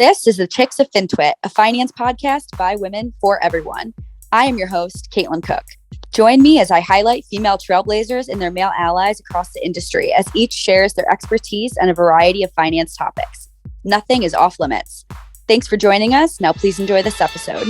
This is the Chicks of FinTwit, a finance podcast by women for everyone. I am your host, Caitlin Cook. Join me as I highlight female trailblazers and their male allies across the industry as each shares their expertise on a variety of finance topics. Nothing is off limits. Thanks for joining us. Now please enjoy this episode.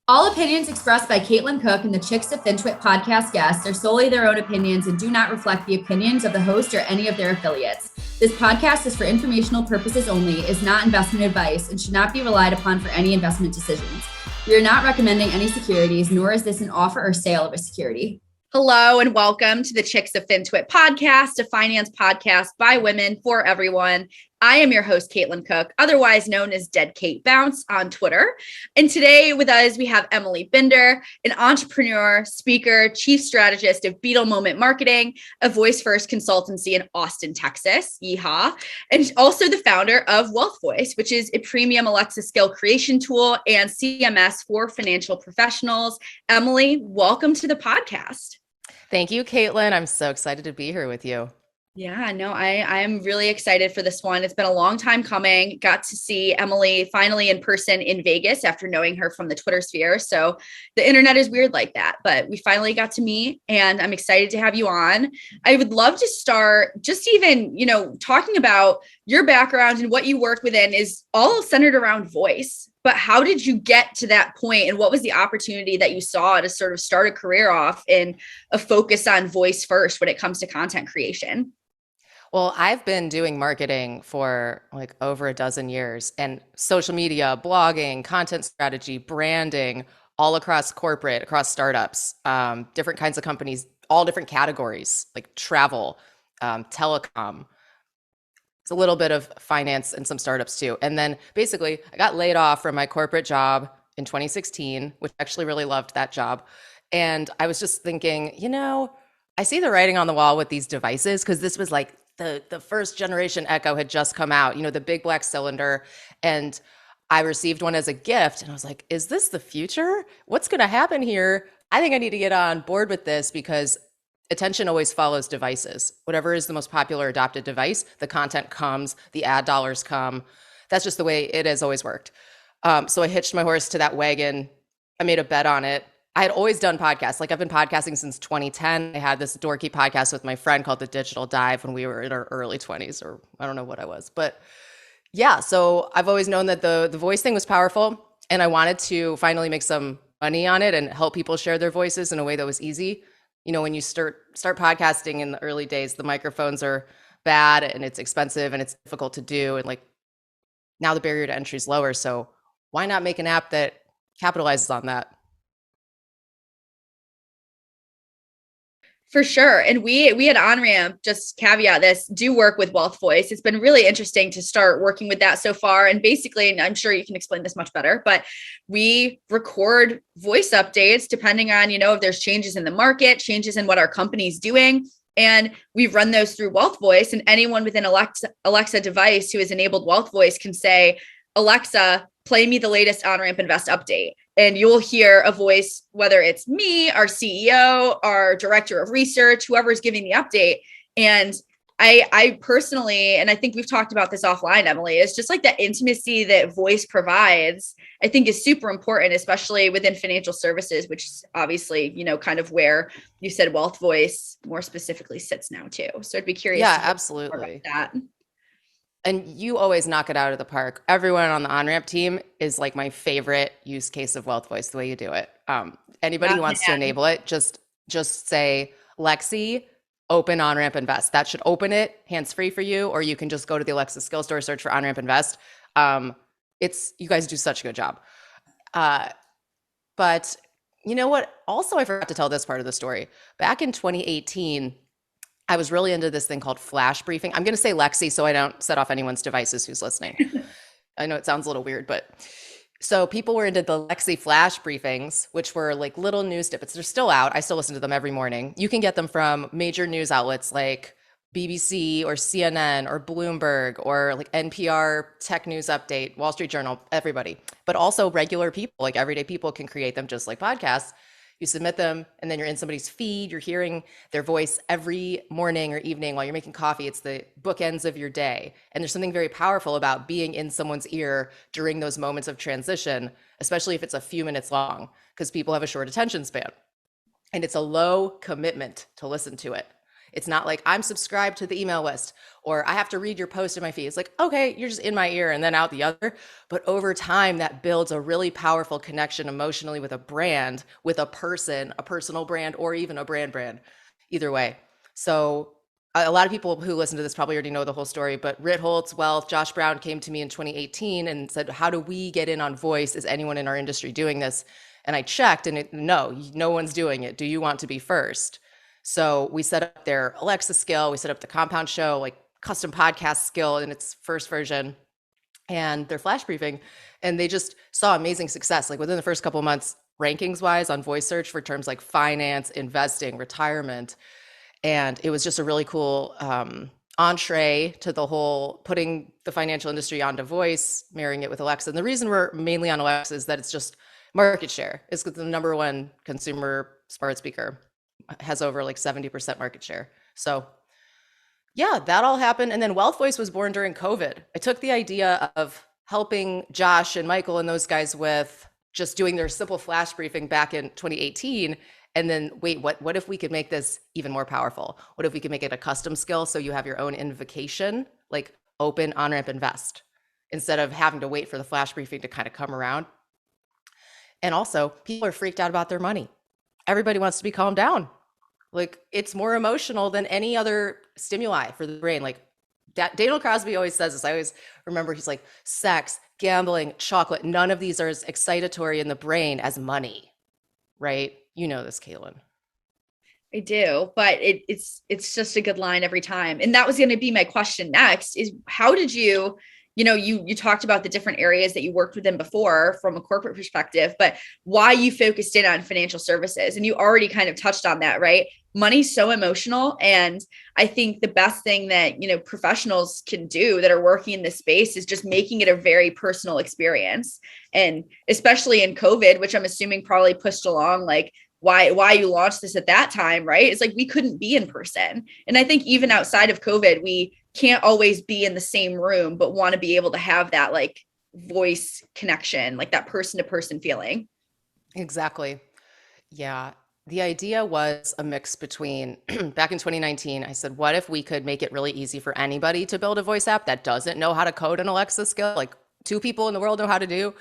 All opinions expressed by Caitlin Cook and the Chicks of FinTwit podcast guests are solely their own opinions and do not reflect the opinions of the host or any of their affiliates. This podcast is for informational purposes only, is not investment advice, and should not be relied upon for any investment decisions. We are not recommending any securities, nor is this an offer or sale of a security. Hello and welcome to the Chicks of FinTwit podcast, a finance podcast by women for everyone. I am your host, Caitlin Cook, otherwise known as Dead Kate Bounce on Twitter. And today with us, we have Emily Binder, an entrepreneur, speaker, chief strategist of Beetle Moment Marketing, a voice-first consultancy in Austin, Texas, yeehaw, and also the founder of WealthVoice, which is a premium Alexa skill creation tool and CMS for financial professionals. Emily, welcome to the podcast. Thank you, Caitlin. I'm so excited to be here with you. Yeah, no, I am really excited for this one. It's been a long time coming. Got to see Emily finally in person in Vegas after knowing her from the Twitter sphere. So the internet is weird like that, but we finally got to meet and I'm excited to have you on. I would love to start just even, talking about your background and what you work within is all centered around voice. But how did you get to that point, and what was the opportunity that you saw to sort of start a career off in a focus on voice first when it comes to content creation? Well, I've been doing marketing for like over a dozen years, and social media, blogging, content strategy, branding, all across corporate, across startups, different kinds of companies, all different categories like travel, telecom. It's a little bit of finance and some startups too. And then basically I got laid off from my corporate job in 2016, which I actually really loved that job. And I was just thinking, I see the writing on the wall with these devices, because this was like the first generation Echo had just come out, the big black cylinder. And I received one as a gift and I was like, is this the future? What's going to happen here? I think I need to get on board with this because attention always follows devices. Whatever is the most popular adopted device, the content comes, the ad dollars come. That's just the way it has always worked. So I hitched my horse to that wagon. I made a bet on it. I had always done podcasts. Like I've been podcasting since 2010. I had this dorky podcast with my friend called The Digital Dive when we were in our early 20s, or I don't know what I was. But yeah, so I've always known that the voice thing was powerful, and I wanted to finally make some money on it and help people share their voices in a way that was easy. When you start podcasting in the early days, the microphones are bad and it's expensive and it's difficult to do. And like now the barrier to entry is lower. So why not make an app that capitalizes on that? For sure. And we at OnRamp, just caveat this, do work with WealthVoice. It's been really interesting to start working with that so far. And basically, and I'm sure you can explain this much better, but we record voice updates depending on, if there's changes in the market, changes in what our company's doing. And we run those through WealthVoice, and anyone with an Alexa device who has enabled WealthVoice can say, Alexa, play me the latest OnRamp Invest update. And you'll hear a voice, whether it's me, our CEO, our director of research, whoever's giving the update. And I personally, and I think we've talked about this offline, Emily, is just like the intimacy that voice provides, I think is super important, especially within financial services, which is obviously, kind of where you said WealthVoice more specifically sits now too. So I'd be curious. Yeah, absolutely. About that. And you always knock it out of the park. Everyone on the OnRamp team is like my favorite use case of WealthVoice, the way you do it. Anybody who wants to enable it, just say, Lexi, open OnRamp Invest. That should open it hands-free for you, or you can just go to the Alexa skill store, search for OnRamp Invest. You guys do such a good job. But you know what? Also, I forgot to tell this part of the story. Back in 2018, I was really into this thing called flash briefing. I'm going to say Lexi so I don't set off anyone's devices who's listening. I know it sounds a little weird, but so people were into the Lexi flash briefings, which were like little news snippets. They're still out. I still listen to them every morning. You can get them from major news outlets like BBC or CNN or Bloomberg or like NPR Tech News Update, Wall Street Journal, everybody. But also regular people, like everyday people can create them just like podcasts. You submit them, and then you're in somebody's feed. You're hearing their voice every morning or evening while you're making coffee. It's the bookends of your day. And there's something very powerful about being in someone's ear during those moments of transition, especially if it's a few minutes long, because people have a short attention span. And it's a low commitment to listen to it. It's not like I'm subscribed to the email list or I have to read your post in my feed. It's like, okay, you're just in my ear and then out the other. But over time, that builds a really powerful connection emotionally with a brand, with a person, a personal brand, or even a brand, either way. So a lot of people who listen to this probably already know the whole story, but Ritholtz Wealth, Josh Brown came to me in 2018 and said, how do we get in on voice? Is anyone in our industry doing this? And I checked and no one's doing it. Do you want to be first? So we set up their Alexa skill. We set up the Compound Show, like custom podcast skill in its first version and their flash briefing. And they just saw amazing success. Like within the first couple of months, rankings wise on voice search for terms like finance, investing, retirement. And it was just a really cool entree to the whole putting the financial industry onto voice, marrying it with Alexa. And the reason we're mainly on Alexa is that it's just market share. It's the number one consumer smart speaker, has over like 70% market share. So yeah, that all happened. And then WealthVoice was born during COVID. I took the idea of helping Josh and Michael and those guys with just doing their simple flash briefing back in 2018. And then wait, what if we could make this even more powerful? What if we could make it a custom skill so you have your own invocation, like open, on-ramp, invest, instead of having to wait for the flash briefing to kind of come around? And also, people are freaked out about their money. Everybody wants to be calmed down. Like it's more emotional than any other stimuli for the brain. Like Daniel Crosby always says this. I always remember he's like, sex, gambling, chocolate, none of these are as excitatory in the brain as money, right? You know this, Caitlin. I do, but it's just a good line every time. And that was going to be my question next is how did you talked about the different areas that you worked within before from a corporate perspective, but why you focused in on financial services. And you already kind of touched on that, right? Money's so emotional. And I think the best thing that, professionals can do that are working in this space is just making it a very personal experience. And especially in COVID, which I'm assuming probably pushed along, like why you launched this at that time, right? It's like we couldn't be in person. And I think even outside of COVID, we can't always be in the same room, but want to be able to have that like voice connection, like that person to person feeling. Exactly. Yeah. The idea was a mix between back in 2019, I said, what if we could make it really easy for anybody to build a voice app that doesn't know how to code an Alexa skill, like two people in the world know how to do,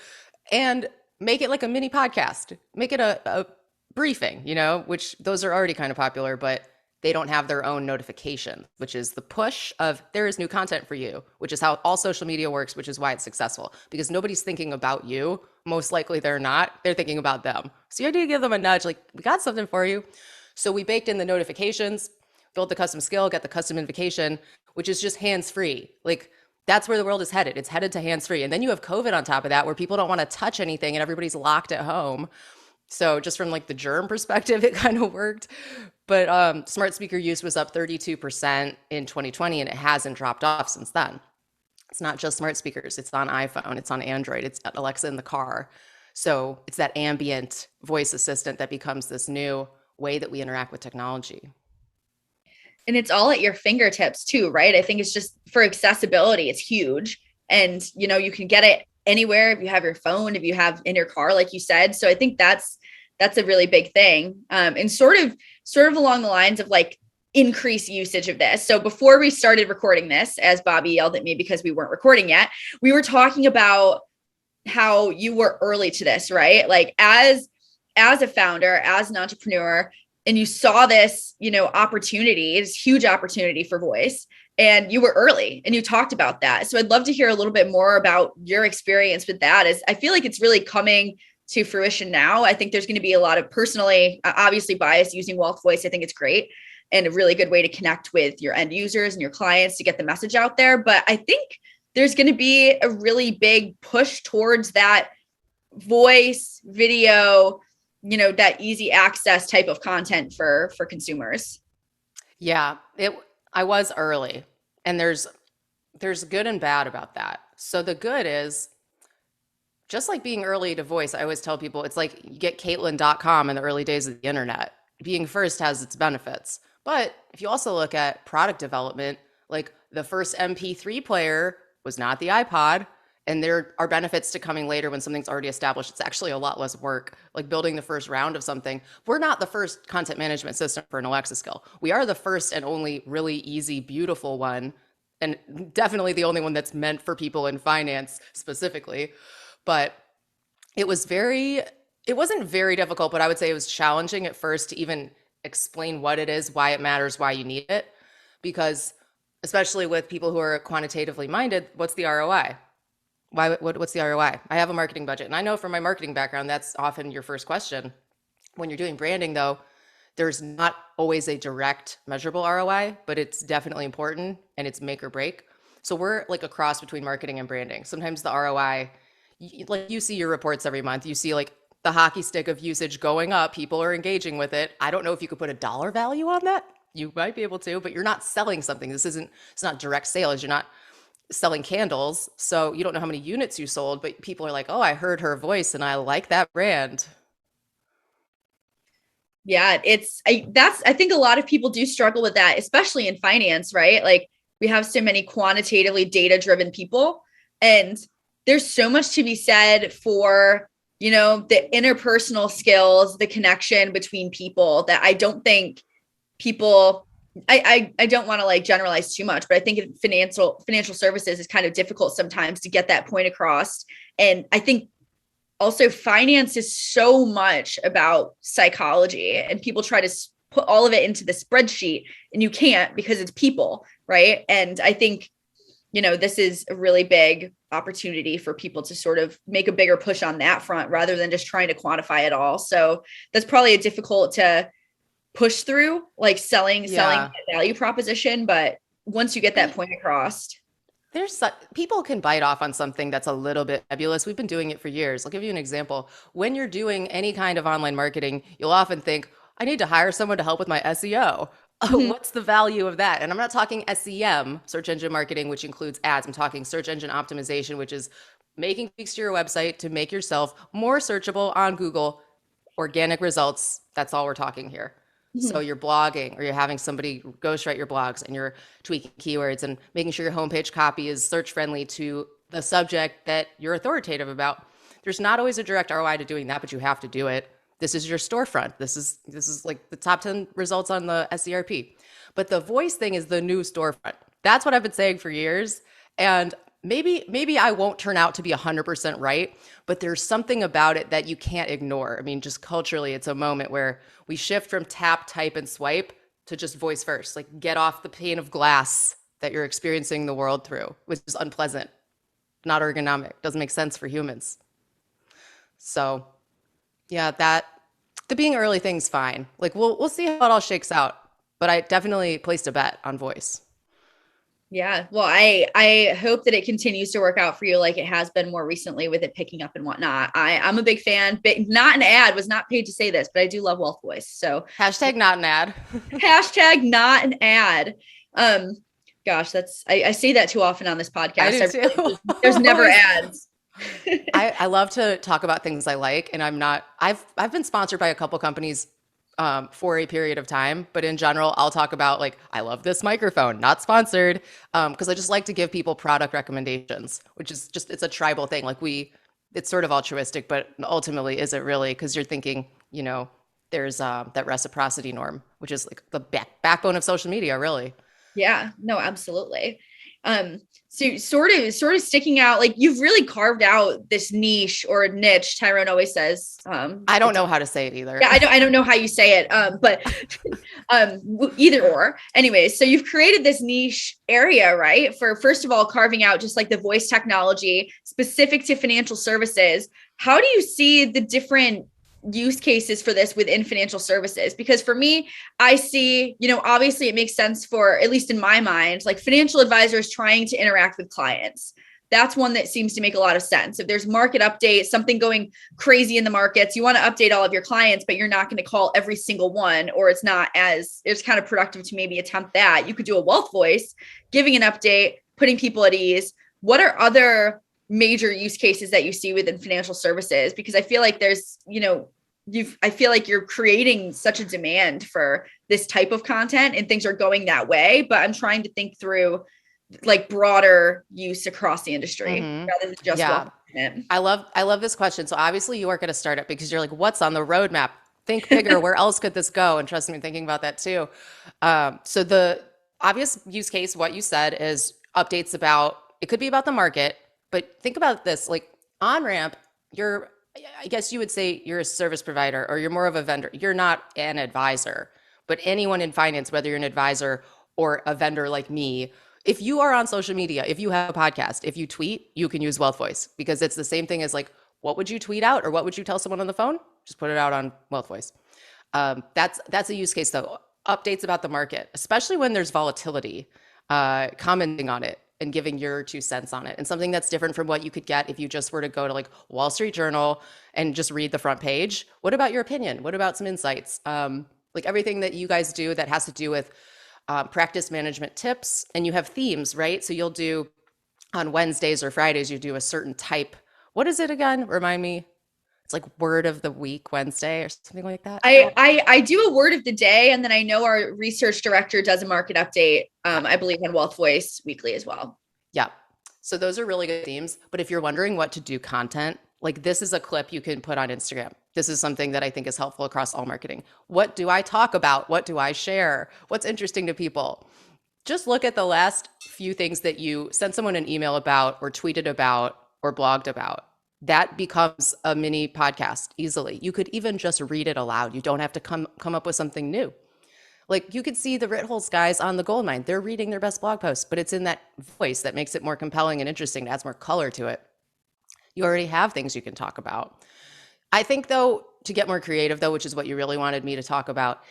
and make it like a mini podcast, make it a briefing, which those are already kind of popular, but they don't have their own notification, which is the push of there is new content for you, which is how all social media works, which is why it's successful because nobody's thinking about you. Most likely they're not, they're thinking about them. So you have to give them a nudge, like we got something for you. So we baked in the notifications, built the custom skill, got the custom invocation, which is just hands-free. Like that's where the world is headed. It's headed to hands-free. And then you have COVID on top of that, where people don't want to touch anything and everybody's locked at home. So just from like the germ perspective, it kind of worked. But smart speaker use was up 32% in 2020, and it hasn't dropped off since then. It's not just smart speakers. It's on iPhone. It's on Android. It's Alexa in the car. So it's that ambient voice assistant that becomes this new way that we interact with technology. And it's all at your fingertips too, right? I think it's just for accessibility, it's huge. And, you can get it anywhere if you have your phone, if you have in your car, like you said. So I think that's a really big thing. And sort of along the lines of like increase usage of this. So before we started recording this, as Bobby yelled at me because we weren't recording yet, we were talking about how you were early to this, right? Like as a founder, as an entrepreneur, and you saw this, opportunity, this huge opportunity for voice, and you were early and you talked about that. So I'd love to hear a little bit more about your experience with that. As I feel like it's really coming to fruition now. I think there's going to be a lot of personally, obviously biased using WealthVoice. I think it's great and a really good way to connect with your end users and your clients to get the message out there. But I think there's going to be a really big push towards that voice, video, that easy access type of content for consumers. Yeah, I was early, and there's good and bad about that. So the good is just like being early to voice, I always tell people it's like you get Caitlin.com in the early days of the internet. Being first has its benefits. But if you also look at product development, like the first MP3 player was not the iPod. And there are benefits to coming later when something's already established. It's actually a lot less work, like building the first round of something. We're not the first content management system for an Alexa skill. We are the first and only really easy, beautiful one. And definitely the only one that's meant for people in finance specifically. But it wasn't very difficult, but I would say it was challenging at first to even explain what it is, why it matters, why you need it. Because especially with people who are quantitatively minded, what's the ROI? What's the ROI? I have a marketing budget. And I know from my marketing background, that's often your first question. When you're doing branding though, there's not always a direct measurable ROI, but it's definitely important and it's make or break. So we're like a cross between marketing and branding. Sometimes the ROI, like you see your reports every month, you see like the hockey stick of usage going up, people are engaging with it. I don't know if you could put a dollar value on that. You might be able to, but you're not selling something. It's not direct sales. You're not selling candles. So you don't know how many units you sold, but people are like, oh, I heard her voice and I like that brand. Yeah, I think a lot of people do struggle with that, especially in finance, right? Like we have so many quantitatively data-driven people, and there's so much to be said for, the interpersonal skills, the connection between people that I don't think people I don't want to like generalize too much, but I think in financial services is kind of difficult sometimes to get that point across. And I think also finance is so much about psychology, and people try to put all of it into the spreadsheet, and you can't because it's people, right? And I think, this is a really big opportunity for people to sort of make a bigger push on that front rather than just trying to quantify it all. So that's probably a difficult to push through, like selling a value proposition. But once you get that point across, people can bite off on something that's a little bit nebulous. We've been doing it for years. I'll give you an example. When you're doing any kind of online marketing, you'll often think, I need to hire someone to help with my SEO. Mm-hmm. What's the value of that? And I'm not talking SEM, search engine marketing, which includes ads. I'm talking search engine optimization, which is making tweaks to your website to make yourself more searchable on Google. Organic results. That's all we're talking here. So you're blogging, or you're having somebody ghostwrite your blogs, and you're tweaking keywords and making sure your homepage copy is search friendly to the subject that you're authoritative about. There's not always a direct ROI to doing that, but you have to do it. This is your storefront. This is like the top 10 results on the SERP. But the voice thing is the new storefront. That's what I've been saying for years. And maybe I won't turn out to be 100% right, but there's something about it that you can't ignore. I mean, just culturally, it's a moment where we shift from tap, type, and swipe to just voice first. Like get off the pane of glass that you're experiencing the world through, which is unpleasant, not ergonomic, doesn't make sense for humans. So yeah, the being early thing's fine. Like we'll see how it all shakes out, but I definitely placed a bet on voice. Yeah. Well, I hope that it continues to work out for you like it has been more recently with it picking up and whatnot. I'm a big fan, but not an ad, was not paid to say this, but I do love WealthVoice. So hashtag not an ad. Hashtag not an ad. Gosh, I say that too often on this podcast. I do too. There's never ads. I love to talk about things I like, and I've been sponsored by a couple companies for a period of time, but in general, I'll talk about like, I love this microphone, not sponsored, because I just like to give people product recommendations, which is just, it's a tribal thing. Like it's sort of altruistic, but ultimately is it really? Because you're thinking, there's that reciprocity norm, which is like the backbone of social media, really. Yeah, no, absolutely. So sort of sticking out, like you've really carved out this niche or niche. Tyrone always says, I don't know how to say it either. Yeah, I don't know how you say it. But either or. Anyways, so you've created this niche area, right? For first of all, carving out just like the voice technology specific to financial services. How do you see the different use cases for this within financial services? Because for me, I see, obviously it makes sense for, at least in my mind, like financial advisors trying to interact with clients. That's one that seems to make a lot of sense. If there's market updates, something going crazy in the markets, you want to update all of your clients, but you're not going to call every single one, or it's kind of productive to maybe attempt that. You could do a WealthVoice, giving an update, putting people at ease. What are other major use cases that you see within financial services? Because I feel like there's, I feel like you're creating such a demand for this type of content and things are going that way, but I'm trying to think through like broader use across the industry rather than just Yeah. in. I love this question. So obviously you work at a startup because you're like, what's on the roadmap? Think bigger. Where else could this go? And trust me, I'm thinking about that too. So the obvious use case, what you said, is updates about, it could be about the market, but think about this, like on-ramp, I guess you would say you're a service provider or you're more of a vendor. You're not an advisor, but anyone in finance, whether you're an advisor or a vendor like me, if you are on social media, if you have a podcast, if you tweet, you can use WealthVoice because it's the same thing as like, what would you tweet out or what would you tell someone on the phone? Just put it out on WealthVoice. That's a use case though. Updates about the market, especially when there's volatility, commenting on it and giving your 2 cents on it, and something that's different from what you could get if you just were to go to like Wall Street Journal and just read the front page. What about your opinion? What about some insights? Like everything that you guys do that has to do with practice management tips, and you have themes, right? So you'll do on Wednesdays or Fridays, you do a certain type. What is it again? Remind me. It's like word of the week Wednesday or something like that. I do a word of the day, and then I know our research director does a market update. I believe on WealthVoice weekly as well. Yeah. So those are really good themes. But if you're wondering what to do content, like this is a clip you can put on Instagram. This is something that I think is helpful across all marketing. What do I talk about? What do I share? What's interesting to people? Just look at the last few things that you sent someone an email about or tweeted about or blogged about. That becomes a mini podcast easily. You could even just read it aloud. You don't have to come up with something new. Like you could see the Ritholtz guys on the gold mine. They're reading their best blog posts, but it's in that voice that makes it more compelling and interesting, adds more color to it. You already have things you can talk about. I think though, to get more creative though, which is what you really wanted me to talk about,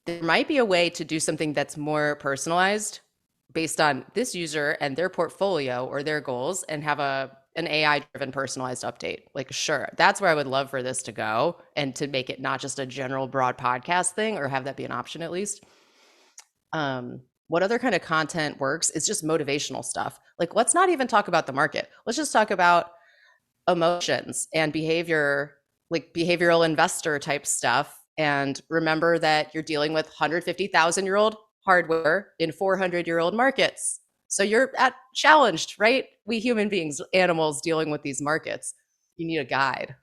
there might be a way to do something that's more personalized based on this user and their portfolio or their goals, and have an AI-driven personalized update. Like, sure, that's where I would love for this to go, and to make it not just a general broad podcast thing, or have that be an option at least. What other kind of content works is just motivational stuff. Like, let's not even talk about the market. Let's just talk about emotions and behavior, like behavioral investor type stuff. And remember that you're dealing with 150,000-year-old hardware in 400-year-old markets. So you're challenged, right? We human beings, animals dealing with these markets. You need a guide.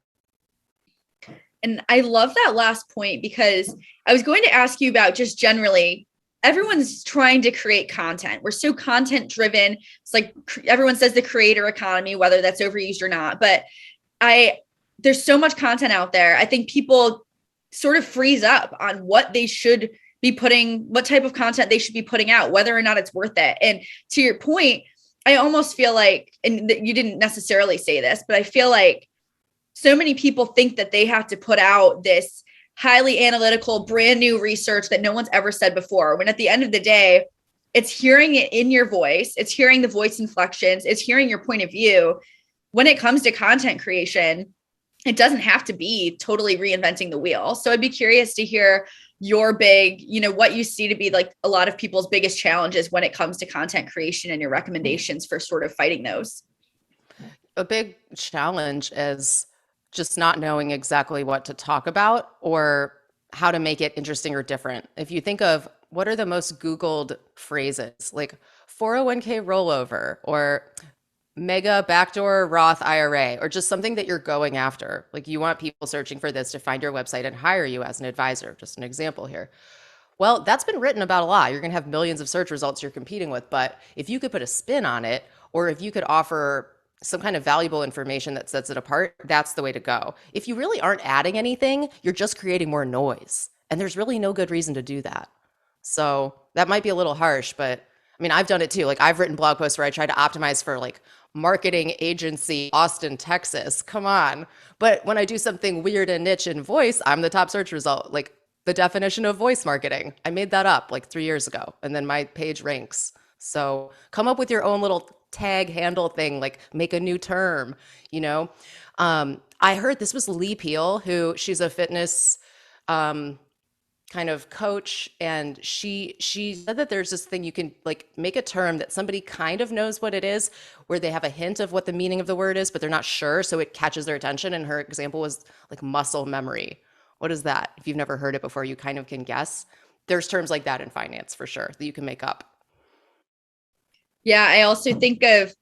And I love that last point, because I was going to ask you about just generally, everyone's trying to create content. We're so content driven. It's like everyone says the creator economy, whether that's overused or not. But there's so much content out there. I think people sort of freeze up on what they should be putting, what type of content they should be putting out, whether or not it's worth it. And to your point, I almost feel like, and you didn't necessarily say this, but I feel like so many people think that they have to put out this highly analytical, brand new research that no one's ever said before. When at the end of the day, it's hearing it in your voice. It's hearing the voice inflections. It's hearing your point of view. When it comes to content creation, it doesn't have to be totally reinventing the wheel. So I'd be curious to hear your big, what you see to be like a lot of people's biggest challenges when it comes to content creation, and your recommendations for sort of fighting those. A big challenge is just not knowing exactly what to talk about or how to make it interesting or different. If you think of what are the most Googled phrases, like 401k rollover or mega backdoor Roth IRA, or just something that you're going after. Like you want people searching for this to find your website and hire you as an advisor. Just an example here. Well, that's been written about a lot. You're going to have millions of search results you're competing with. But if you could put a spin on it, or if you could offer some kind of valuable information that sets it apart, that's the way to go. If you really aren't adding anything, you're just creating more noise. And there's really no good reason to do that. So that might be a little harsh, but I mean, I've done it too. Like I've written blog posts where I try to optimize for like marketing agency, Austin, Texas. Come on. But when I do something weird and niche in voice, I'm the top search result. Like the definition of voice marketing, I made that up like 3 years ago, and then my page ranks. So come up with your own little tag handle thing, like make a new term, I heard this was Lee Peel, who she's a fitness kind of coach, and she said that there's this thing you can like make a term that somebody kind of knows what it is, where they have a hint of what the meaning of the word is, but they're not sure, so it catches their attention. And her example was like muscle memory. What is that? If you've never heard it before, you kind of can guess. There's terms like that in finance for sure that you can make up. Yeah, I also think of,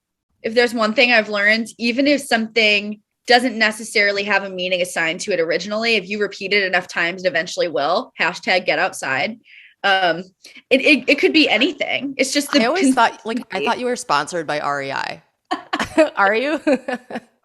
if there's one thing I've learned, even if something doesn't necessarily have a meaning assigned to it originally, if you repeat it enough times, it eventually will. Hashtag get outside. It could be anything. It's just I always thought, like, I thought you were sponsored by REI. Are you?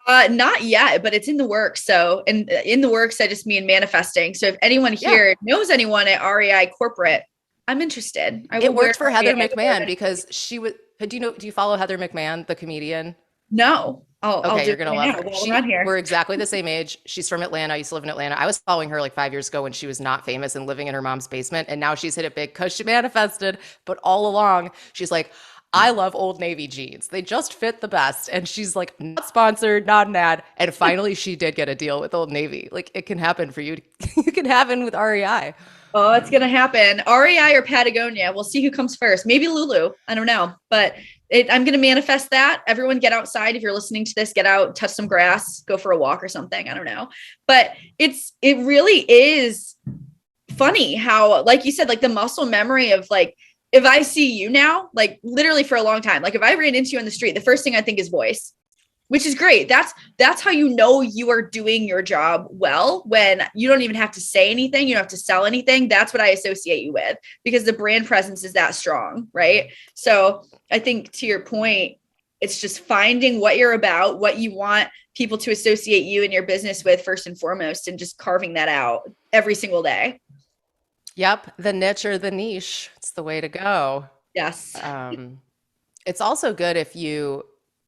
Not yet, but it's in the works. So, and in the works, I just mean manifesting. So if anyone here knows anyone at REI corporate, I'm interested. It worked for Heather McMahon because she was, do you follow Heather McMahon, the comedian? No. Okay, you're going to love her. We're exactly the same age. She's from Atlanta. I used to live in Atlanta. I was following her like 5 years ago when she was not famous and living in her mom's basement. And now she's hit it big because she manifested. But all along, she's like, I love Old Navy jeans. They just fit the best. And she's like, not sponsored, not an ad. And finally, she did get a deal with Old Navy. Like, it can happen for you. It can happen with REI. Oh, it's going to happen. REI or Patagonia. We'll see who comes first. Maybe Lulu. I don't know. But I'm going to manifest that. Everyone get outside. If you're listening to this, get out, touch some grass, go for a walk or something. I don't know. But it really is funny how, like you said, like the muscle memory of like, if I see you now, like literally for a long time, like if I ran into you on the street, the first thing I think is voice, which is great. That's how you know you are doing your job well, when you don't even have to say anything. You don't have to sell anything. That's what I associate you with, because the brand presence is that strong, right? So I think to your point, it's just finding what you're about, what you want people to associate you and your business with first and foremost, and just carving that out every single day. Yep. The niche or the niche. It's the way to go. Yes. It's also good if you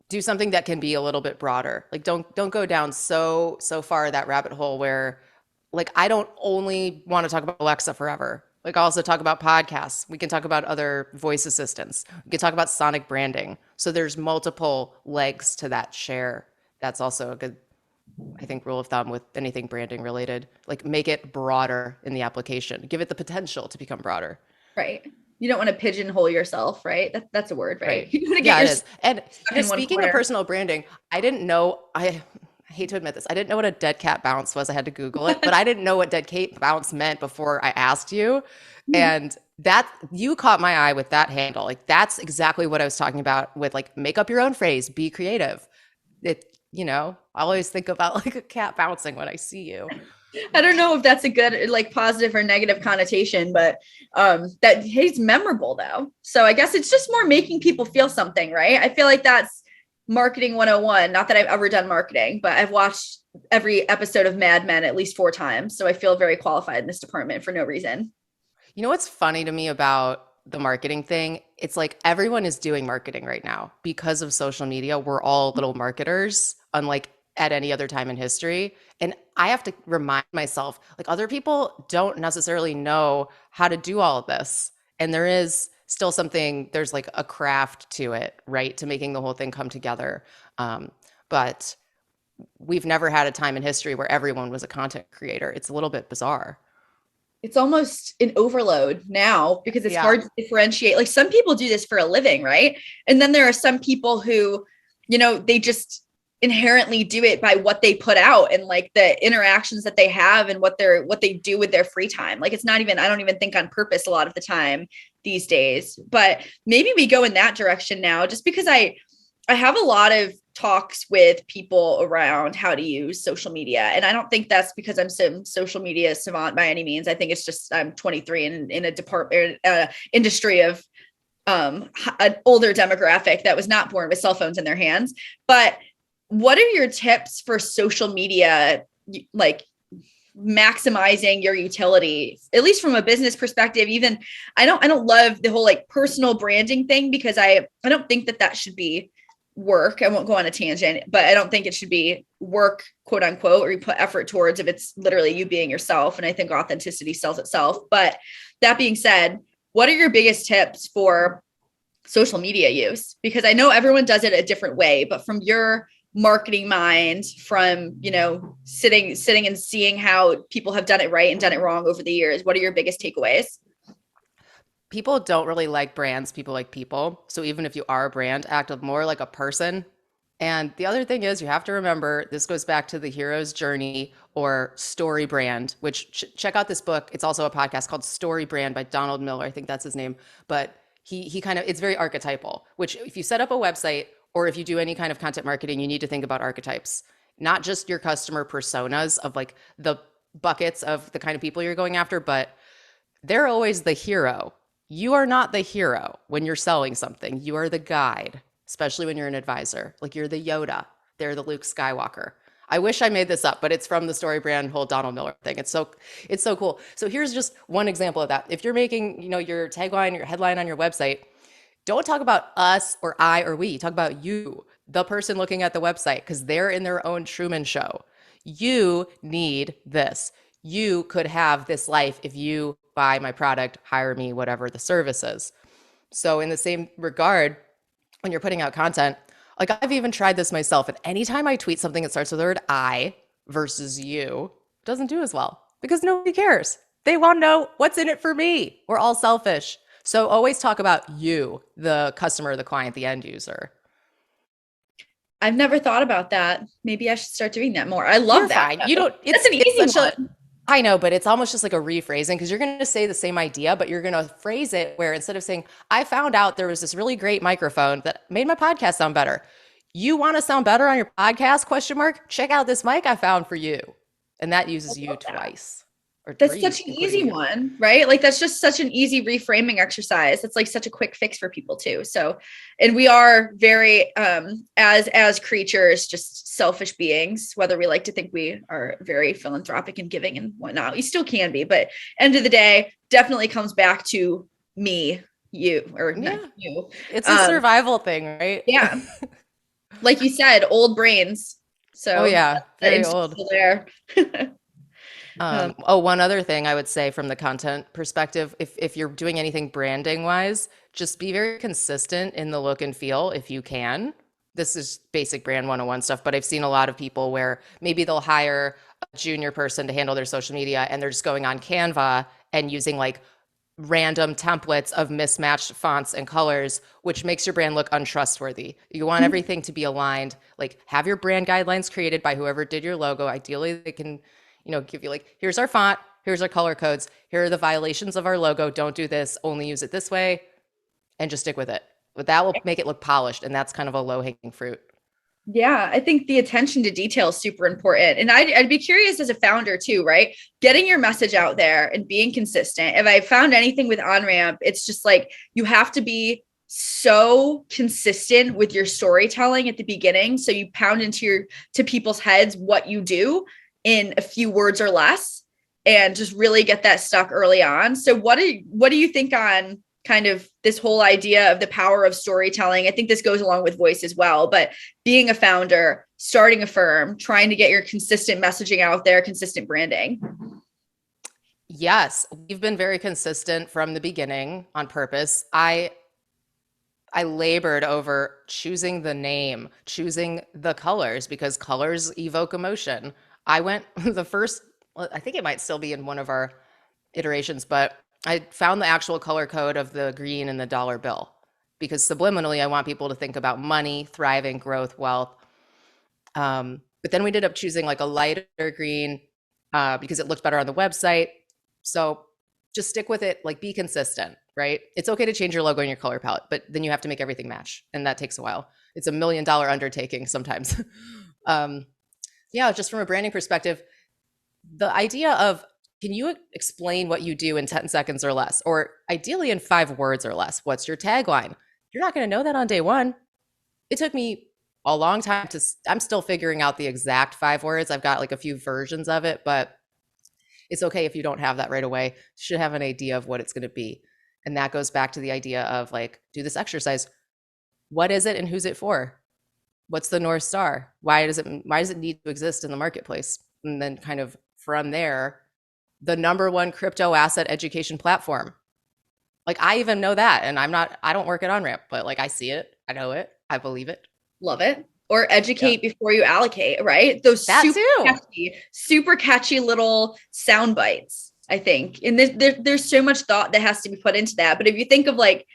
do something that can be a little bit broader. Like don't go down so far that rabbit hole where like I don't only want to talk about Alexa forever. Like I also talk about podcasts. We can talk about other voice assistants. We can talk about sonic branding. So there's multiple legs to that share. That's also a good, I think, rule of thumb with anything branding related. Like make it broader in the application. Give it the potential to become broader. Right. You don't want to pigeonhole yourself, right? That's a word, right? Yeah, it is. And speaking of personal branding, I didn't know, I hate to admit this, I didn't know what a dead cat bounce was. I had to Google it, but I didn't know what dead cat bounce meant before I asked you. And that, you caught my eye with that handle. Like that's exactly what I was talking about with like, make up your own phrase, be creative. It, you know, I always think about like a cat bouncing when I see you. I don't know if that's a good, like positive or negative connotation, but that he's memorable though. So I guess it's just more making people feel something, right? I feel like that's marketing 101. Not that I've ever done marketing, but I've watched every episode of Mad Men at least 4 times. So I feel very qualified in this department for no reason. You know what's funny to me about the marketing thing? It's like everyone is doing marketing right now because of social media. We're all little marketers, unlike at any other time in history. And I have to remind myself, like other people don't necessarily know how to do all of this. And there is still something, there's like a craft to it, right? To making the whole thing come together. But we've never had a time in history where everyone was a content creator. It's a little bit bizarre. It's almost an overload now because it's hard to differentiate. Like some people do this for a living, right? And then there are some people who, you know, they just inherently do it by what they put out and like the interactions that they have and what they do with their free time. Like it's not even, I don't even think on purpose a lot of the time these days, but maybe we go in that direction now just because I have a lot of talks with people around how to use social media. And I don't think that's because I'm some social media savant by any means. I think it's just, I'm 23 and in a department, industry of an older demographic that was not born with cell phones in their hands. But what are your tips for social media, like maximizing your utility, at least from a business perspective? Even I don't love the whole like personal branding thing because I don't think that should be work. I won't go on a tangent, but I don't think it should be work, quote unquote, or you put effort towards if it's literally you being yourself. And I think authenticity sells itself. But that being said, what are your biggest tips for social media use? Because I know everyone does it a different way, but from your marketing mind from, sitting and seeing how people have done it right and done it wrong over the years? What are your biggest takeaways? People don't really like brands. People like people. So even if you are a brand, act more like a person. And the other thing is, you have to remember, this goes back to the hero's journey or story brand, which check out this book. It's also a podcast called Story Brand by Donald Miller. I think that's his name. But he kind of, it's very archetypal, which if you set up a website or if you do any kind of content marketing, you need to think about archetypes, not just your customer personas of like the buckets of the kind of people you're going after, but they're always the hero. You are not the hero when you're selling something. You are the guide, especially when you're an advisor. Like you're the Yoda. They're the Luke Skywalker. I wish I made this up, but it's from the Story Brand whole Donald Miller thing. It's so cool. So here's just one example of that. If you're making, your tagline, your headline on your website, don't talk about us or I or we. Talk about you, the person looking at the website, because they're in their own Truman Show. You need this. You could have this life if you buy my product, hire me, whatever the service is. So in the same regard, when you're putting out content, like I've even tried this myself. And anytime I tweet something that starts with the word I versus you, it doesn't do as well because nobody cares. They want to know what's in it for me. We're all selfish. So always talk about you, the customer, the client, the end user. I've never thought about that. Maybe I should start doing that more. I love You're that. Fine. You don't. That's an easy one. I know, but it's almost just like a rephrasing because you're going to say the same idea, but you're going to phrase it where instead of saying, I found out there was this really great microphone that made my podcast sound better. You want to sound better on your podcast? ? Check out this mic I found for you. And that uses you twice. Or that's three, such an easy one, right? Like that's just such an easy reframing exercise. It's like such a quick fix for people too. So, and we are very, as creatures, just selfish beings, whether we like to think we are very philanthropic and giving and whatnot, we still can be, but end of the day, definitely comes back to me, you, or not you. It's a survival thing, right? Yeah. Like you said, old brains. So very old there. One other thing I would say from the content perspective, if you're doing anything branding wise, just be very consistent in the look and feel if you can. This is basic brand 101 stuff, but I've seen a lot of people where maybe they'll hire a junior person to handle their social media and they're just going on Canva and using like random templates of mismatched fonts and colors, which makes your brand look untrustworthy. You want everything to be aligned, like have your brand guidelines created by whoever did your logo. Ideally, they can give you like, here's our font, here's our color codes, here are the violations of our logo. Don't do this, only use it this way, and just stick with it. But that will make it look polished, and that's kind of a low-hanging fruit. Yeah, I think the attention to detail is super important. And I'd be curious as a founder too, right? Getting your message out there and being consistent. If I found anything with OnRamp, it's just like you have to be so consistent with your storytelling at the beginning. So you pound into people's heads what you do in a few words or less and just really get that stuck early on. So what do you think on kind of this whole idea of the power of storytelling? I think this goes along with voice as well, but being a founder, starting a firm, trying to get your consistent messaging out there, consistent branding. Yes, we've been very consistent from the beginning on purpose. I labored over choosing the name, choosing the colors, because colors evoke emotion. I went the first, I think it might still be in one of our iterations, but I found the actual color code of the green and the dollar bill because subliminally I want people to think about money, thriving, growth, wealth. But then we ended up choosing like a lighter green because it looked better on the website. So just stick with it, like be consistent, right? It's okay to change your logo and your color palette, but then you have to make everything match. And that takes a while. It's $1 million undertaking sometimes. Just from a branding perspective, the idea of, can you explain what you do in 10 seconds or less, or ideally in 5 words or less? What's your tagline? You're not going to know that on day one. It took me a long time I'm still figuring out the exact 5 words. I've got like a few versions of it, but it's okay if you don't have that right away. You should have an idea of what it's going to be. And that goes back to the idea of like, do this exercise. What is it and who's it for? What's the North Star? Why does it need to exist in the marketplace? And then kind of from there, the #1 crypto asset education platform. Like I even know that. And I don't work at OnRamp, but like I see it, I know it, I believe it. Love it. or educate before you allocate, right? Those that super catchy little sound bites, I think. And there's so much thought that has to be put into that. But if you think of like,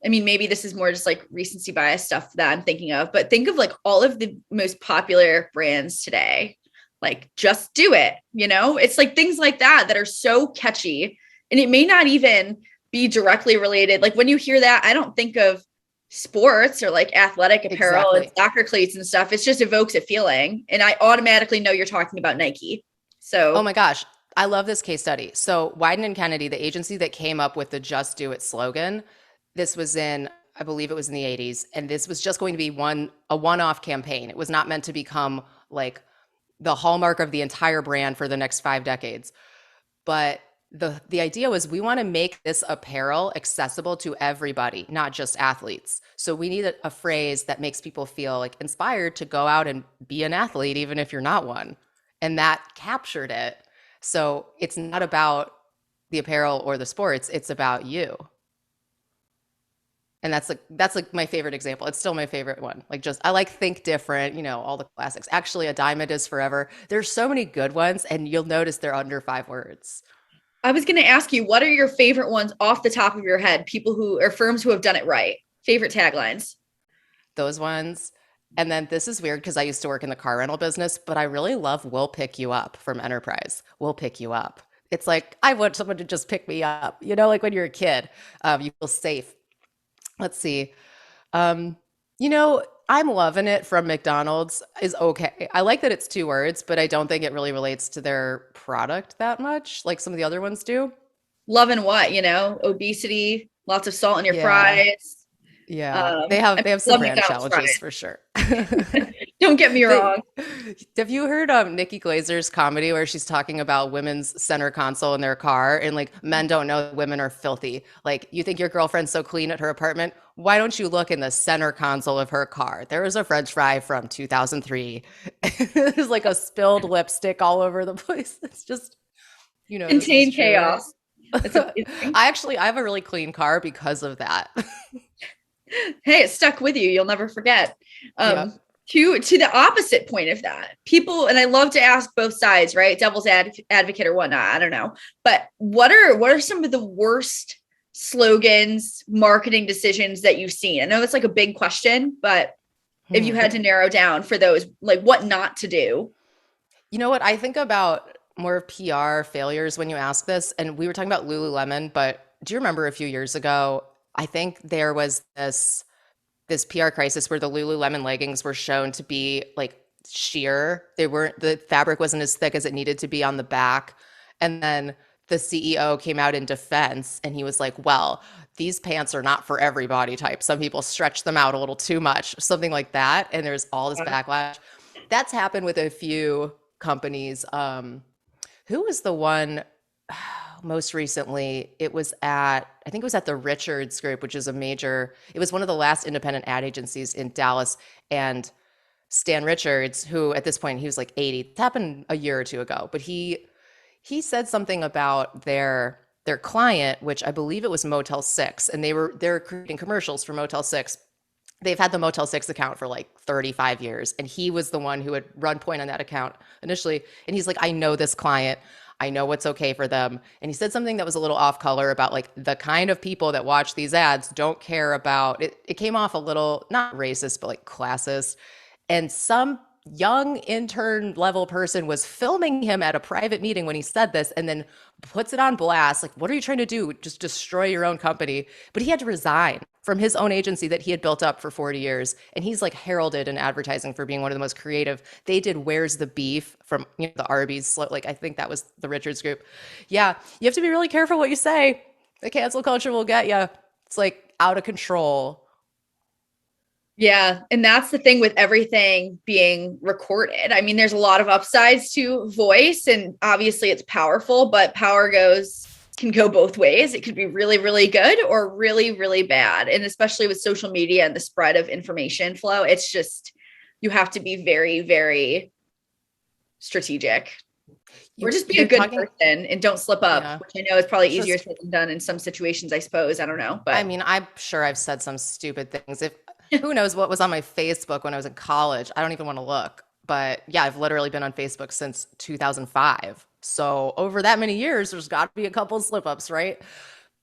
I mean, maybe this is more just like recency bias stuff that I'm thinking of, but think of like all of the most popular brands today, like just do it, it's like things like that are so catchy, and it may not even be directly related. Like when you hear that, I don't think of sports or like athletic apparel and soccer cleats and stuff. It just evokes a feeling. And I automatically know you're talking about Nike. So, oh my gosh, I love this case study. So Wyden and Kennedy, the agency that came up with the Just Do It slogan, this was I believe it was in the 80s. And this was just going to be a one-off campaign. It was not meant to become like the hallmark of the entire brand for the next 5 decades. But the idea was we want to make this apparel accessible to everybody, not just athletes. So we need a phrase that makes people feel like inspired to go out and be an athlete, even if you're not one. And that captured it. So it's not about the apparel or the sports, it's about you. And that's like my favorite example. It's still my favorite one. Like I like Think Different, all the classics. Actually, A Diamond Is Forever. There's so many good ones, and you'll notice they're under 5 words. I was going to ask you, what are your favorite ones off the top of your head? People who are firms who have done it right. Favorite taglines? Those ones. And then this is weird because I used to work in the car rental business, but I really love We'll Pick You Up from Enterprise. We'll pick you up. It's like, I want someone to just pick me up. Like when you're a kid, you feel safe. Let's see. I'm loving it from McDonald's is okay. I like that it's 2 words, but I don't think it really relates to their product that much, like some of the other ones do. Loving what, obesity, lots of salt in your fries. Yeah, they have some brand McDonald's challenges fries. For sure. Don't get me wrong. Have you heard Nikki Glazer's comedy where she's talking about women's center console in their car and like men don't know that women are filthy? Like, you think your girlfriend's so clean at her apartment? Why don't you look in the center console of her car? There was a French fry from 2003. There's like a spilled lipstick all over the place. It's just, contain chaos. I have a really clean car because of that. Hey, it stuck with you. You'll never forget. To the opposite point of that, people, and I love to ask both sides, right? Devil's advocate or whatnot. I don't know. But what are some of the worst slogans, marketing decisions that you've seen? I know it's like a big question, but if you had to narrow down for those, like what not to do. You know what? I think about more PR failures when you ask this. And we were talking about Lululemon, but do you remember a few years ago, I think there was this PR crisis where the Lululemon leggings were shown to be like sheer. The fabric wasn't as thick as it needed to be on the back. And then the CEO came out in defense and he was like, well, these pants are not for every body type. Some people stretch them out a little too much, something like that. And there's all this backlash. That's happened with a few companies. Who was the one most recently? I think it was at the Richards Group, which is it was one of the last independent ad agencies in Dallas. And Stan Richards, who at this point, he was like 80, it happened a year or 2 ago, but he said something about their client, which I believe it was Motel 6, and they're creating commercials for Motel 6. They've had the Motel 6 account for like 35 years. And he was the one who had run point on that account initially. And he's like, I know this client. I know what's okay for them. And he said something that was a little off color about like the kind of people that watch these ads don't care about it. It came off a little, not racist, but like classist. And some young intern level person was filming him at a private meeting when he said this and then puts it on blast. Like, what are you trying to do? Just destroy your own company. But he had to resign from his own agency that he had built up for 40 years. And he's like heralded in advertising for being one of the most creative. They did Where's the Beef from the Arby's. Like, I think that was the Richards Group. Yeah, you have to be really careful what you say. The cancel culture will get you. It's like out of control. Yeah. And that's the thing with everything being recorded. I mean, there's a lot of upsides to voice, and obviously it's powerful, but power can go both ways. It could be really, really good or really, really bad. And especially with social media and the spread of information flow, it's just, you have to be very, very strategic. Or just be a good person and don't slip up, which I know is probably easier said than done in some situations, I suppose. I don't know. But I mean, I'm sure I've said some stupid things. who knows what was on my Facebook when I was in college? I don't even want to look. But yeah, I've literally been on Facebook since 2005. So over that many years, there's got to be a couple of slip ups, right?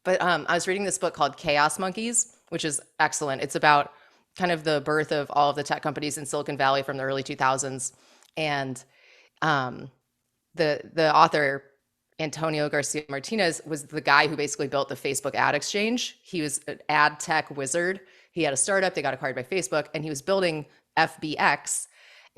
But I was reading this book called Chaos Monkeys, which is excellent. It's about kind of the birth of all of the tech companies in Silicon Valley from the early 2000s. And um, the author, Antonio Garcia Martinez, was the guy who basically built the Facebook ad exchange. He was an ad tech wizard. He had a startup, they got acquired by Facebook, and he was building FBX.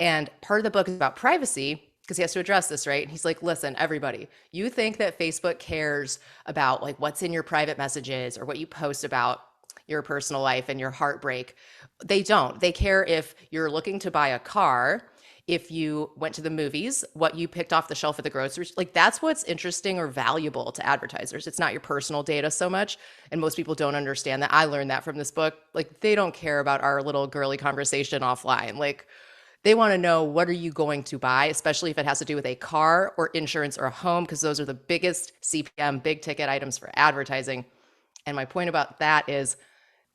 And part of the book is about privacy because he has to address this, right? And he's like, listen, everybody, you think that Facebook cares about like what's in your private messages or what you post about your personal life and your heartbreak. They don't. They care if you're looking to buy a car, if you went to the movies, what you picked off the shelf at the grocery store. Like that's what's interesting or valuable to advertisers. It's not your personal data so much. And most people don't understand that. I learned that from this book. Like they don't care about our little girly conversation offline. Like they want to know, what are you going to buy, especially if it has to do with a car or insurance or a home, because those are the biggest CPM, big ticket items for advertising. And my point about that is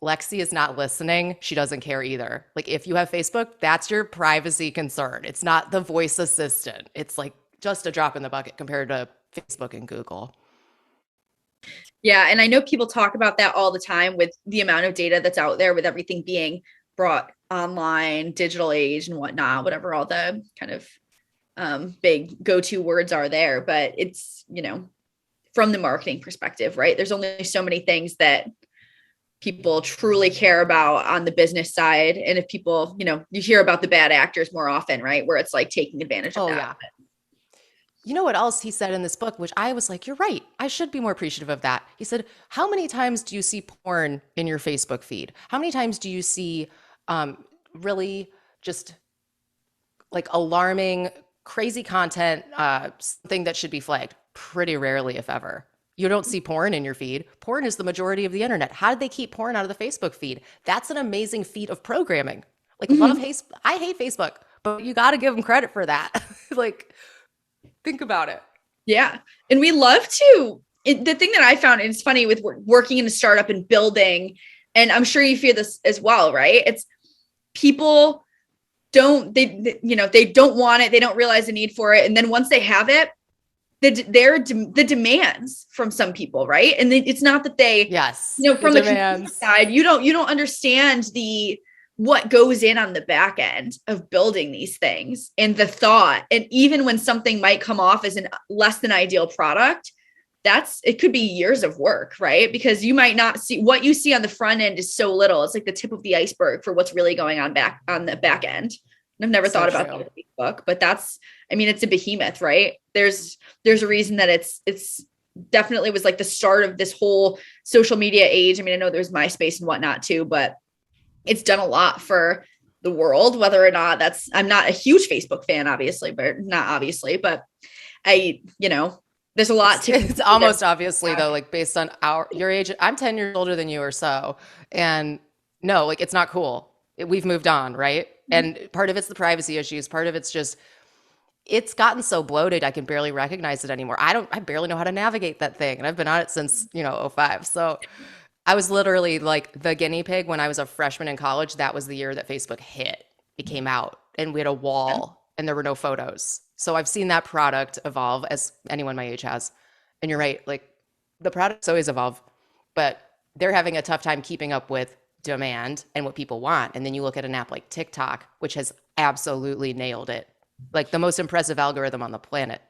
Lexi is not listening. She doesn't care either. Like if you have Facebook, that's your privacy concern. It's not the voice assistant. It's like just a drop in the bucket compared to Facebook and Google. Yeah. And I know people talk about that all the time with the amount of data that's out there with everything being brought online, digital age and whatnot, whatever all the kind of big go-to words are there. But it's, from the marketing perspective, right? There's only so many things that people truly care about on the business side. And if people, you hear about the bad actors more often, right? Where it's like taking advantage of that. Yeah. You know what else he said in this book, which I was like, you're right. I should be more appreciative of that. He said, how many times do you see porn in your Facebook feed? How many times do you see really just like alarming, crazy content, something that should be flagged? Pretty rarely, if ever. You don't see porn in your feed. Porn is the majority of the internet. How did they keep porn out of the Facebook feed? That's an amazing feat of programming. Like, I hate Facebook, but you got to give them credit for that. Like, think about it. Yeah. And we love to, the thing that I found, and it's funny with working in a startup and building, and I'm sure you feel this as well, right? It's people they don't want it. They don't realize the need for it. And then once they have it, the demands from some people, right? And it's not that they, from the consumer side, you don't understand what goes in on the back end of building these things and the thought. And even when something might come off as an less than ideal product, it could be years of work, right? Because you might not see what you see on the front end is so little. It's like the tip of the iceberg for what's really going on back on the back end. I've never thought about that with Facebook, but it's a behemoth, right? There's a reason that it's definitely was like the start of this whole social media age. I mean, I know there's MySpace and whatnot too, but it's done a lot for the world, whether or not I'm not a huge Facebook fan, obviously, but there's a lot to. It's almost obviously though, like based on your age, I'm 10 years older than you or so. And no, like it's not cool. We've moved on, right? And part of it's the privacy issues. Part of it's just, it's gotten so bloated, I can barely recognize it anymore. I barely know how to navigate that thing. And I've been on it since, 05. So I was literally like the guinea pig when I was a freshman in college. That was the year that Facebook hit. It came out and we had a wall and there were no photos. So I've seen that product evolve, as anyone my age has. And you're right, like the products always evolve, but they're having a tough time keeping up with demand and what people want. And then you look at an app like TikTok, which has absolutely nailed it. Like the most impressive algorithm on the planet.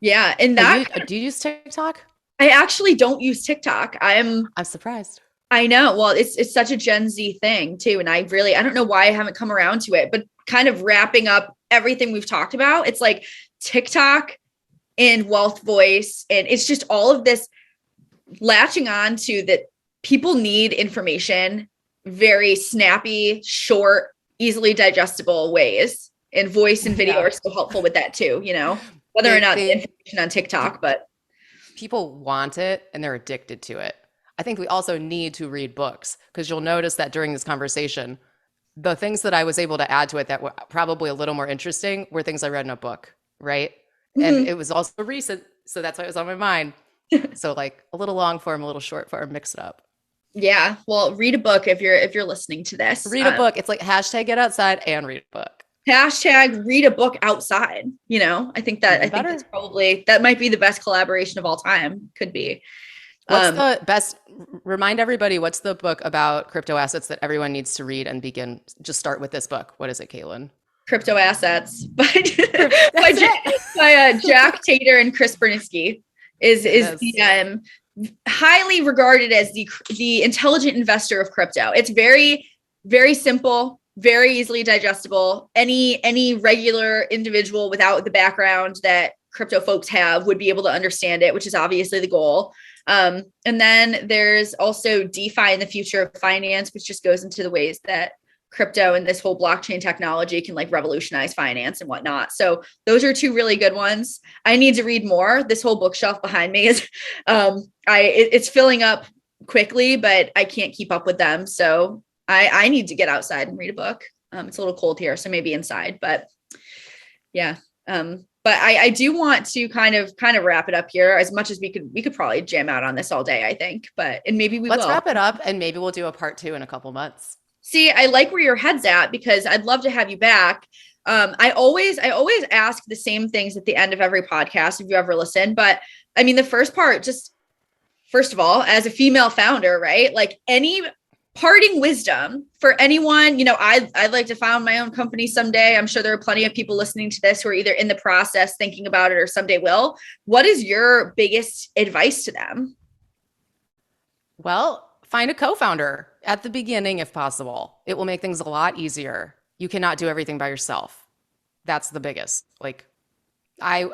Yeah. And do you use TikTok? I actually don't use TikTok. I'm surprised. I know. Well, it's such a Gen Z thing too. And I don't know why I haven't come around to it, but kind of wrapping up everything we've talked about, it's like TikTok and WealthVoice. And it's just all of this latching on to that people need information, very snappy, short, easily digestible ways. And voice and video are so helpful with that too, whether or not the information on TikTok, but people want it and they're addicted to it. I think we also need to read books because you'll notice that during this conversation, the things that I was able to add to it that were probably a little more interesting were things I read in a book, right? Mm-hmm. And it was also recent, so that's why it was on my mind. So like a little long form, a little short form, mix it up. Yeah. Well, read a book if you're listening to this. Read a book. It's like hashtag get outside and read a book. Hashtag read a book outside. I think that's probably, that might be the best collaboration of all time. Could be. What's the best, remind everybody, what's the book about crypto assets that everyone needs to read and begin? Just start with this book. What is it, Caitlin? Crypto Assets by Jack Tater and Chris Bernitzky is the highly regarded as the intelligent investor of crypto. It's very, very simple, very easily digestible. Any regular individual without the background that crypto folks have would be able to understand it, which is obviously the goal. And then there's also DeFi in the future of finance, which just goes into the ways that crypto and this whole blockchain technology can like revolutionize finance and whatnot. So those are two really good ones. I need to read more. This whole bookshelf behind me is, it's filling up quickly, but I can't keep up with them. So I need to get outside and read a book. It's a little cold here, so maybe inside, but yeah. But I do want to kind of wrap it up here. As much as we could probably jam out on this all day, I think, and maybe let's wrap it up and maybe we'll do a part 2 in a couple months. See, I like where your head's at because I'd love to have you back. I always ask the same things at the end of every podcast, if you ever listen. But I mean, the first part, just first of all, as a female founder, right? Like any parting wisdom for anyone, I'd like to found my own company someday. I'm sure there are plenty of people listening to this who are either in the process thinking about it or someday will. What is your biggest advice to them? Well, find a co-founder at the beginning if possible. It will make things a lot easier. You cannot do everything by yourself. That's the biggest. Like I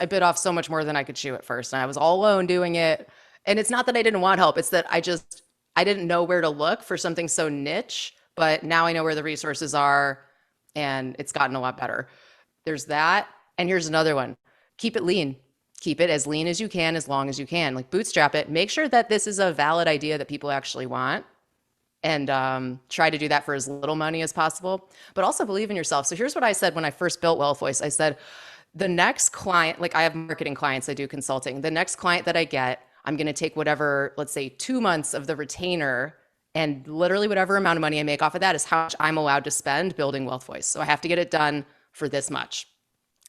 bit off so much more than I could chew at first, and I was all alone doing it. And it's not that I didn't want help. It's that I didn't know where to look for something so niche, but now I know where the resources are and it's gotten a lot better. There's that. And here's another one. Keep it lean. Keep it as lean as you can, as long as you can. Like bootstrap it. Make sure that this is a valid idea that people actually want, and try to do that for as little money as possible, but also believe in yourself. So here's what I said when I first built WealthVoice. I said, the next client, like I have marketing clients, I do consulting. The next client that I get, I'm going to take whatever, let's say 2 months of the retainer, and literally whatever amount of money I make off of that is how much I'm allowed to spend building WealthVoice. So I have to get it done for this much.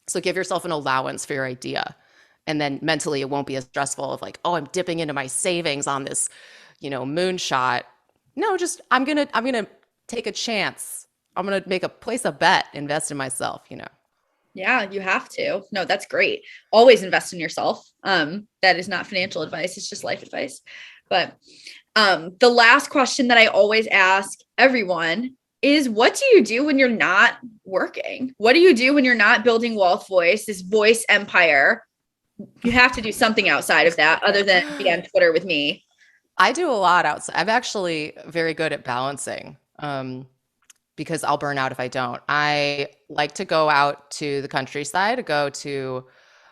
So give yourself an allowance for your idea. And then mentally, it won't be as stressful of like, oh, I'm dipping into my savings on this, moonshot. No, just I'm gonna take a chance. I'm gonna place a bet, invest in myself. Yeah, you have to. No, that's great. Always invest in yourself. That is not financial advice. It's just life advice. But the last question that I always ask everyone is, what do you do when you're not working? What do you do when you're not building WealthVoice, this voice empire? You have to do something outside of that other than be on Twitter with me. I do a lot outside. I'm actually very good at balancing. Because I'll burn out if I don't. I like to go out to the countryside, go to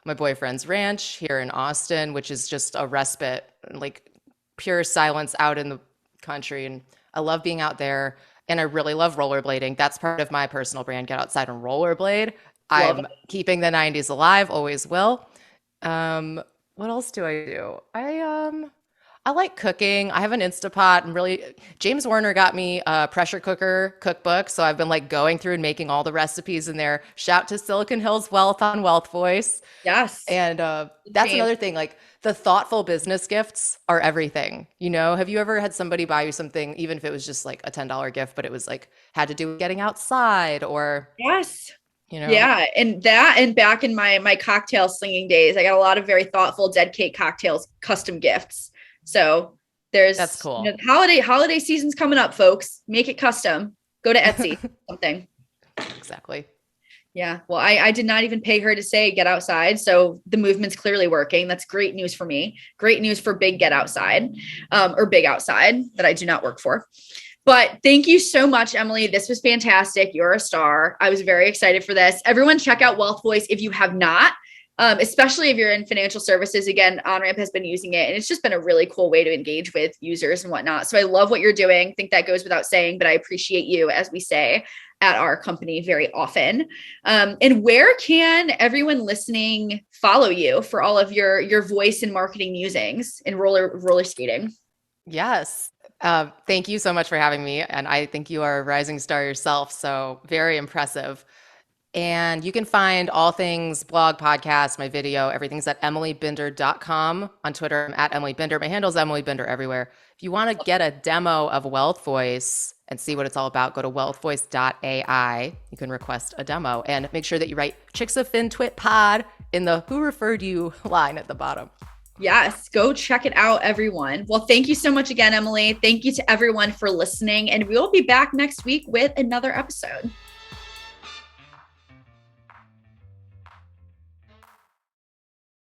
my boyfriend's ranch here in Austin, which is just a respite, like pure silence out in the country. And I love being out there. And I really love rollerblading. That's part of my personal brand. Get outside and rollerblade. I'm keeping the 90s alive, always will. What else do I do? I like cooking. I have an Instapot, and James Warner got me a pressure cooker cookbook. So I've been like going through and making all the recipes in there. Shout to Silicon Hills Wealth on WealthVoice. Yes. And that's another thing. Like the thoughtful business gifts are everything. Have you ever had somebody buy you something, even if it was just like a $10 gift, but it was like had to do with getting outside or yes. Yeah. And back in my cocktail slinging days, I got a lot of very thoughtful dead cake cocktails, custom gifts. So that's cool. Holiday season's coming up, folks. Make it custom. Go to Etsy, something. Exactly. Yeah. Well, I did not even pay her to say get outside. So the movement's clearly working. That's great news for me. Great news for Big Get Outside, or Big Outside that I do not work for. But thank you so much, Emily. This was fantastic. You're a star. I was very excited for this. Everyone check out WealthVoice if you have not. Especially if you're in financial services. Again, OnRamp has been using it, and it's just been a really cool way to engage with users and whatnot. So I love what you're doing. I think that goes without saying, but I appreciate you, as we say at our company very often. And where can everyone listening follow you for all of your voice and marketing musings in roller skating? Yes. Thank you so much for having me. And I think you are a rising star yourself. So very impressive. And you can find all things blog, podcast, my video, everything's at emilybinder.com. On Twitter, I'm at Emily Binder. My handle's Emily Binder everywhere. If you want to get a demo of Wealth Voice and see what it's all about, go to wealthvoice.ai. You can request a demo and make sure that you write Chicks of FinTwit Pod in the who referred you line at the bottom. Yes, go check it out, everyone. Well, thank you so much again, Emily. Thank you to everyone for listening. And we will be back next week with another episode.